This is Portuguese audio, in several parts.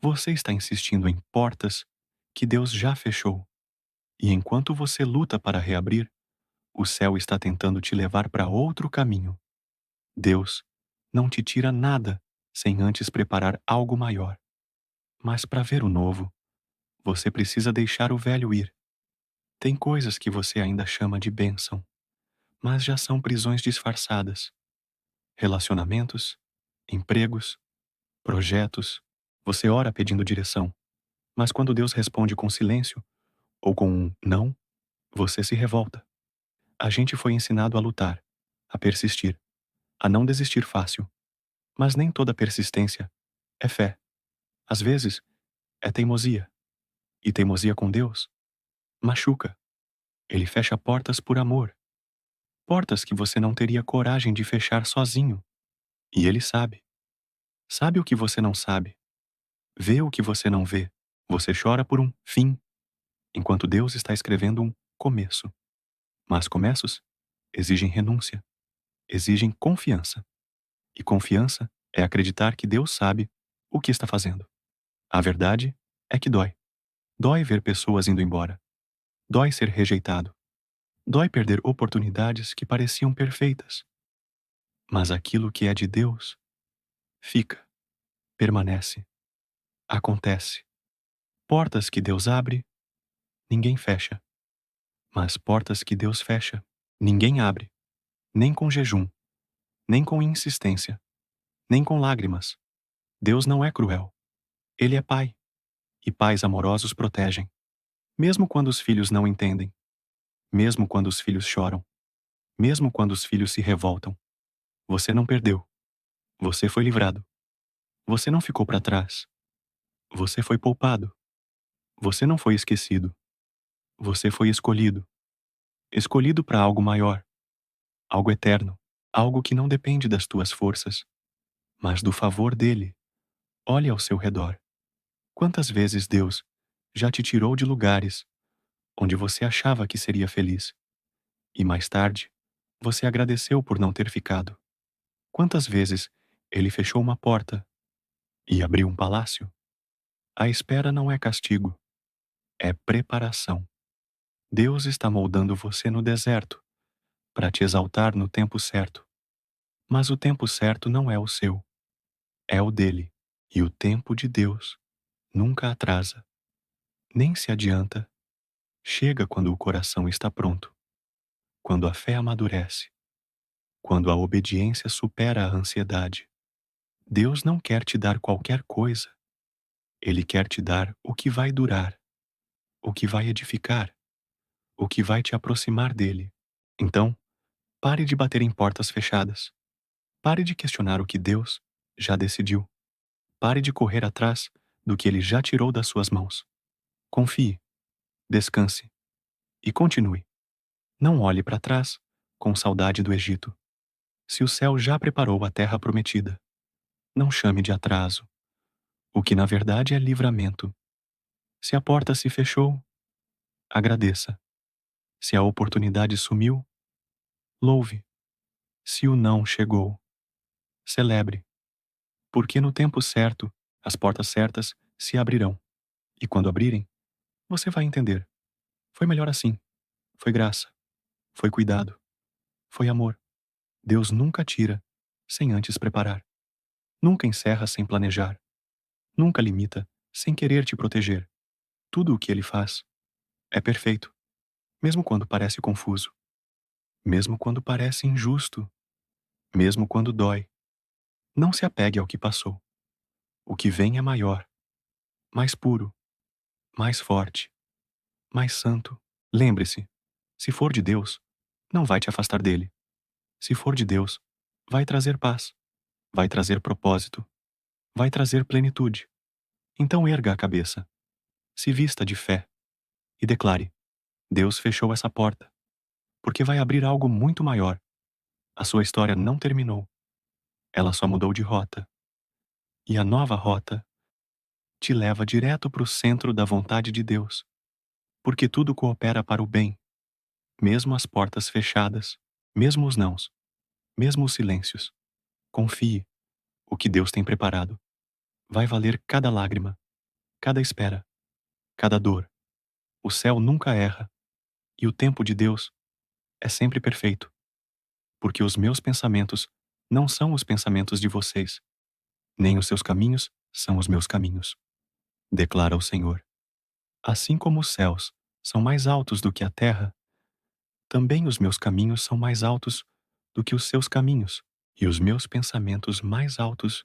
Você está insistindo em portas que Deus já fechou. E enquanto você luta para reabrir, o céu está tentando te levar para outro caminho. Deus não te tira nada sem antes preparar algo maior. Mas para ver o novo, você precisa deixar o velho ir. Tem coisas que você ainda chama de bênção, mas já são prisões disfarçadas. Relacionamentos, empregos, projetos. Você ora pedindo direção, mas quando Deus responde com silêncio ou com um não, você se revolta. A gente foi ensinado a lutar, a persistir, a não desistir fácil. Mas nem toda persistência é fé. Às vezes, é teimosia. E teimosia com Deus machuca. Ele fecha portas por amor. Portas que você não teria coragem de fechar sozinho. E ele sabe. Sabe o que você não sabe. Vê o que você não vê. Você chora por um fim, enquanto Deus está escrevendo um começo. Mas começos exigem renúncia, exigem confiança. E confiança é acreditar que Deus sabe o que está fazendo. A verdade é que dói. Dói ver pessoas indo embora. Dói ser rejeitado. Dói perder oportunidades que pareciam perfeitas. Mas aquilo que é de Deus fica, permanece, acontece. Portas que Deus abre, ninguém fecha. Mas portas que Deus fecha, ninguém abre. Nem com jejum, nem com insistência, nem com lágrimas. Deus não é cruel. Ele é pai. E pais amorosos protegem. Mesmo quando os filhos não entendem. Mesmo quando os filhos choram. Mesmo quando os filhos se revoltam. Você não perdeu. Você foi livrado. Você não ficou para trás. Você foi poupado. Você não foi esquecido. Você foi escolhido. Escolhido para algo maior, algo eterno, algo que não depende das tuas forças, mas do favor dele. Olhe ao seu redor. Quantas vezes Deus já te tirou de lugares onde você achava que seria feliz e mais tarde você agradeceu por não ter ficado? Quantas vezes ele fechou uma porta e abriu um palácio? A espera não é castigo, é preparação. Deus está moldando você no deserto para te exaltar no tempo certo. Mas o tempo certo não é o seu, é o dele. E o tempo de Deus nunca atrasa, nem se adianta. Chega quando o coração está pronto, quando a fé amadurece, quando a obediência supera a ansiedade. Deus não quer te dar qualquer coisa. Ele quer te dar o que vai durar, o que vai edificar, o que vai te aproximar dele. Então, pare de bater em portas fechadas. Pare de questionar o que Deus já decidiu. Pare de correr atrás do que ele já tirou das suas mãos. Confie, descanse e continue. Não olhe para trás com saudade do Egito. Se o céu já preparou a terra prometida, não chame de atraso, o que na verdade é livramento. Se a porta se fechou, agradeça. Se a oportunidade sumiu, louve. Se o não chegou, celebre. Porque no tempo certo, as portas certas se abrirão. E quando abrirem, você vai entender. Foi melhor assim. Foi graça. Foi cuidado. Foi amor. Deus nunca tira sem antes preparar. Nunca encerra sem planejar. Nunca limita sem querer te proteger. Tudo o que ele faz é perfeito, mesmo quando parece confuso, mesmo quando parece injusto, mesmo quando dói. Não se apegue ao que passou. O que vem é maior, mais puro, mais forte, mais santo. Lembre-se, se for de Deus, não vai te afastar dele. Se for de Deus, vai trazer paz, vai trazer propósito, vai trazer plenitude. Então erga a cabeça, se vista de fé e declare: Deus fechou essa porta, porque vai abrir algo muito maior. A sua história não terminou, ela só mudou de rota. E a nova rota te leva direto para o centro da vontade de Deus, porque tudo coopera para o bem, mesmo as portas fechadas, mesmo os nãos, mesmo os silêncios. Confie, o que Deus tem preparado vai valer cada lágrima, cada espera, cada dor. O céu nunca erra, e o tempo de Deus é sempre perfeito, porque os meus pensamentos não são os pensamentos de vocês, nem os seus caminhos são os meus caminhos, declara o Senhor. Assim como os céus são mais altos do que a terra, também os meus caminhos são mais altos do que os seus caminhos, e os meus pensamentos mais altos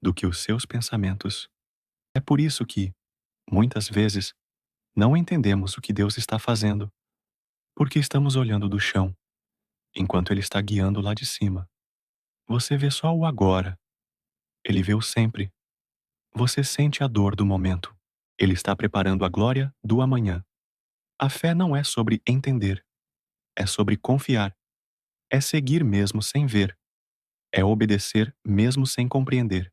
do que os seus pensamentos. É por isso que, muitas vezes, não entendemos o que Deus está fazendo, porque estamos olhando do chão, enquanto Ele está guiando lá de cima. Você vê só o agora, Ele vê o sempre. Você sente a dor do momento. Ele está preparando a glória do amanhã. A fé não é sobre entender, é sobre confiar. É seguir mesmo sem ver. É obedecer mesmo sem compreender.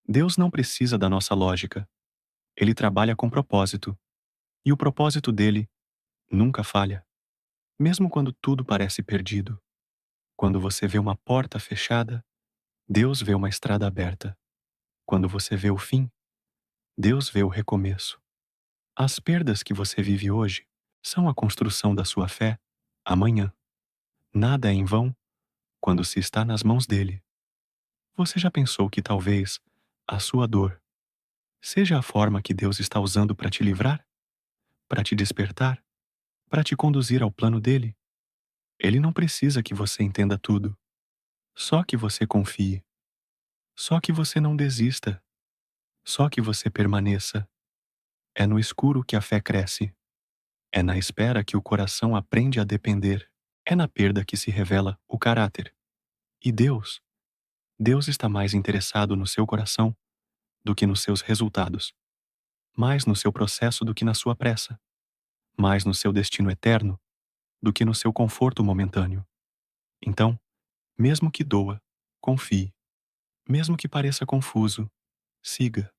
Deus não precisa da nossa lógica. Ele trabalha com propósito. E o propósito dele nunca falha. Mesmo quando tudo parece perdido. Quando você vê uma porta fechada, Deus vê uma estrada aberta. Quando você vê o fim, Deus vê o recomeço. As perdas que você vive hoje são a construção da sua fé amanhã. Nada é em vão quando se está nas mãos dele. Você já pensou que talvez a sua dor seja a forma que Deus está usando para te livrar? Para te despertar? Para te conduzir ao plano dele? Ele não precisa que você entenda tudo. Só que você confie. Só que você não desista. Só que você permaneça. É no escuro que a fé cresce. É na espera que o coração aprende a depender. É na perda que se revela o caráter. E Deus está mais interessado no seu coração do que nos seus resultados. Mais no seu processo do que na sua pressa. Mais no seu destino eterno do que no seu conforto momentâneo. Então, mesmo que doa, confie. Mesmo que pareça confuso, siga.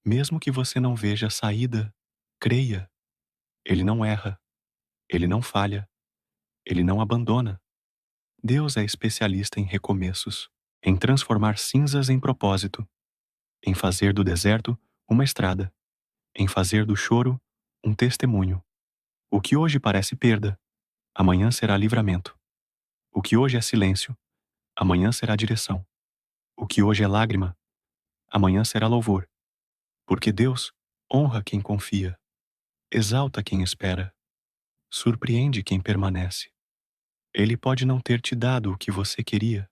Mesmo que você não veja a saída, creia. Ele não erra. Ele não falha. Ele não abandona. Deus é especialista em recomeços, em transformar cinzas em propósito, em fazer do deserto uma estrada, em fazer do choro um testemunho. O que hoje parece perda, amanhã será livramento. O que hoje é silêncio, amanhã será direção. O que hoje é lágrima, amanhã será louvor. Porque Deus honra quem confia, exalta quem espera, surpreende quem permanece. Ele pode não ter te dado o que você queria,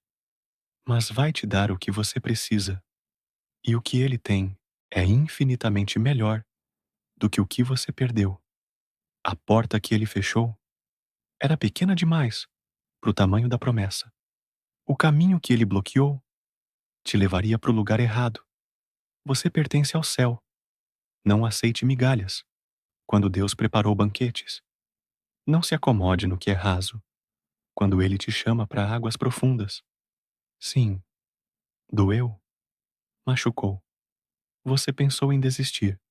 mas vai te dar o que você precisa. E o que ele tem é infinitamente melhor do que o que você perdeu. A porta que ele fechou era pequena demais para o tamanho da promessa. O caminho que ele bloqueou te levaria para o lugar errado. Você pertence ao céu. Não aceite migalhas quando Deus preparou banquetes. Não se acomode no que é raso quando ele te chama para águas profundas. Sim, doeu, machucou. Você pensou em desistir.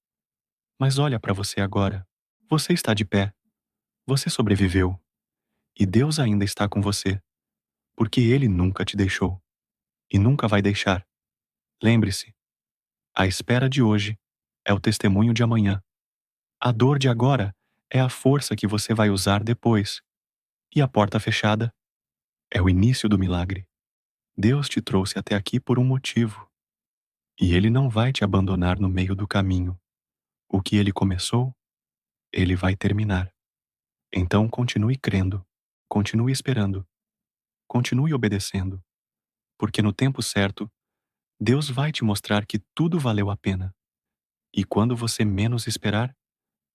Mas olha para você agora. Você está de pé. Você sobreviveu. E Deus ainda está com você. Porque Ele nunca te deixou. E nunca vai deixar. Lembre-se, a espera de hoje é o testemunho de amanhã. A dor de agora é a força que você vai usar depois. E a porta fechada é o início do milagre. Deus te trouxe até aqui por um motivo. E Ele não vai te abandonar no meio do caminho. O que Ele começou, Ele vai terminar. Então continue crendo, continue esperando, continue obedecendo, porque no tempo certo, Deus vai te mostrar que tudo valeu a pena. E quando você menos esperar,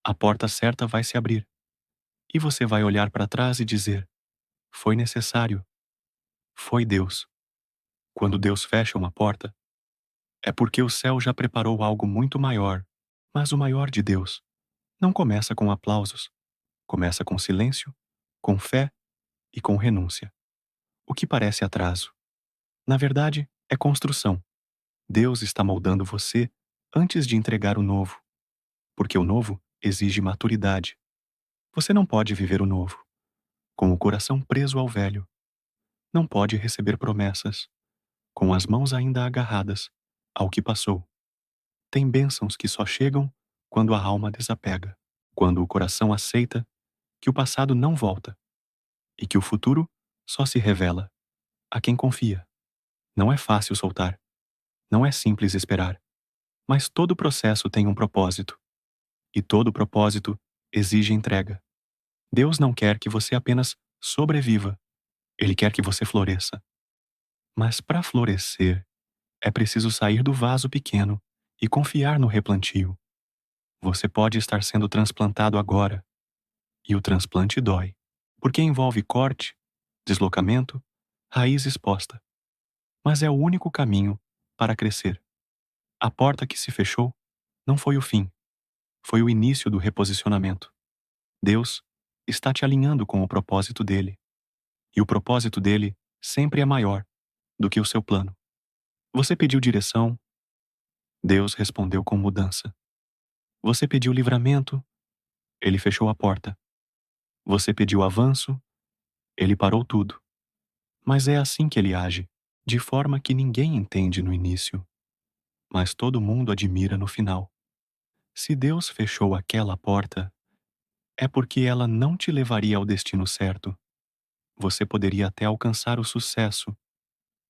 a porta certa vai se abrir. E você vai olhar para trás e dizer: foi necessário, foi Deus. Quando Deus fecha uma porta, é porque o céu já preparou algo muito maior. Mas o maior de Deus não começa com aplausos, começa com silêncio, com fé e com renúncia. O que parece atraso, na verdade, é construção. Deus está moldando você antes de entregar o novo, porque o novo exige maturidade. Você não pode viver o novo com o coração preso ao velho. Não pode receber promessas com as mãos ainda agarradas ao que passou. Tem bênçãos que só chegam quando a alma desapega, quando o coração aceita que o passado não volta e que o futuro só se revela a quem confia. Não é fácil soltar, não é simples esperar, mas todo processo tem um propósito, e todo propósito exige entrega. Deus não quer que você apenas sobreviva, Ele quer que você floresça. Mas para florescer, é preciso sair do vaso pequeno e confiar no replantio. Você pode estar sendo transplantado agora, e o transplante dói, porque envolve corte, deslocamento, raiz exposta. Mas é o único caminho para crescer. A porta que se fechou não foi o fim, foi o início do reposicionamento. Deus está te alinhando com o propósito dele, e o propósito dele sempre é maior do que o seu plano. Você pediu direção, Deus respondeu com mudança. Você pediu livramento, ele fechou a porta. Você pediu avanço, ele parou tudo. Mas é assim que ele age, de forma que ninguém entende no início, mas todo mundo admira no final. Se Deus fechou aquela porta, é porque ela não te levaria ao destino certo. Você poderia até alcançar o sucesso,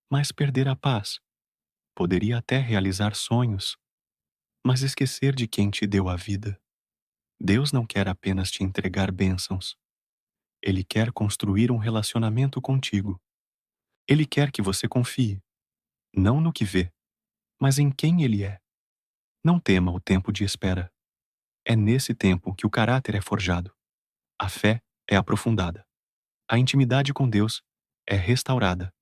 mas perder a paz. Poderia até realizar sonhos, mas esquecer de quem te deu a vida. Deus não quer apenas te entregar bênçãos. Ele quer construir um relacionamento contigo. Ele quer que você confie, não no que vê, mas em quem Ele é. Não tema o tempo de espera. É nesse tempo que o caráter é forjado. A fé é aprofundada. A intimidade com Deus é restaurada.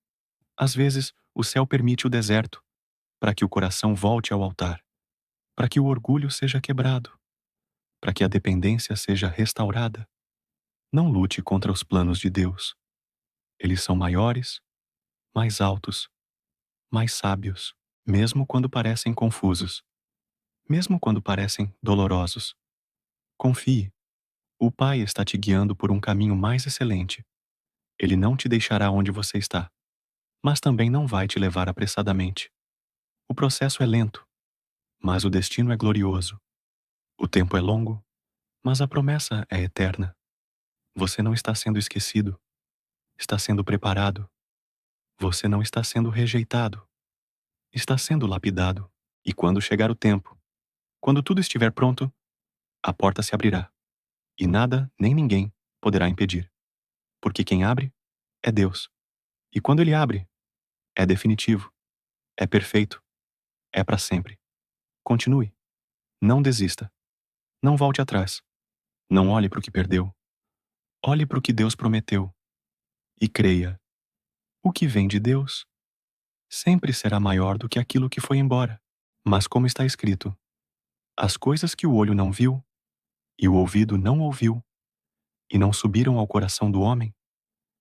Às vezes, o céu permite o deserto para que o coração volte ao altar, para que o orgulho seja quebrado, para que a dependência seja restaurada. Não lute contra os planos de Deus. Eles são maiores, mais altos, mais sábios, mesmo quando parecem confusos, mesmo quando parecem dolorosos. Confie. O Pai está te guiando por um caminho mais excelente. Ele não te deixará onde você está, mas também não vai te levar apressadamente. O processo é lento, mas o destino é glorioso. O tempo é longo, mas a promessa é eterna. Você não está sendo esquecido, está sendo preparado. Você não está sendo rejeitado, está sendo lapidado. E quando chegar o tempo, quando tudo estiver pronto, a porta se abrirá. E nada, nem ninguém, poderá impedir. Porque quem abre é Deus. E quando Ele abre, é definitivo, é perfeito, é para sempre. Continue. Não desista. Não volte atrás. Não olhe para o que perdeu. Olhe para o que Deus prometeu. E creia. O que vem de Deus sempre será maior do que aquilo que foi embora. Mas como está escrito, as coisas que o olho não viu, e o ouvido não ouviu, e não subiram ao coração do homem,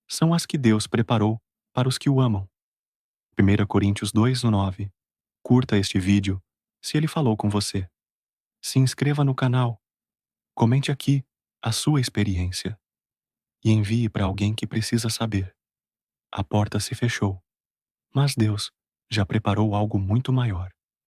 são as que Deus preparou para os que o amam. 1 Coríntios 2:9. Curta este vídeo, se ele falou com você. Se inscreva no canal. Comente aqui a sua experiência. E envie para alguém que precisa saber. A porta se fechou, mas Deus já preparou algo muito maior.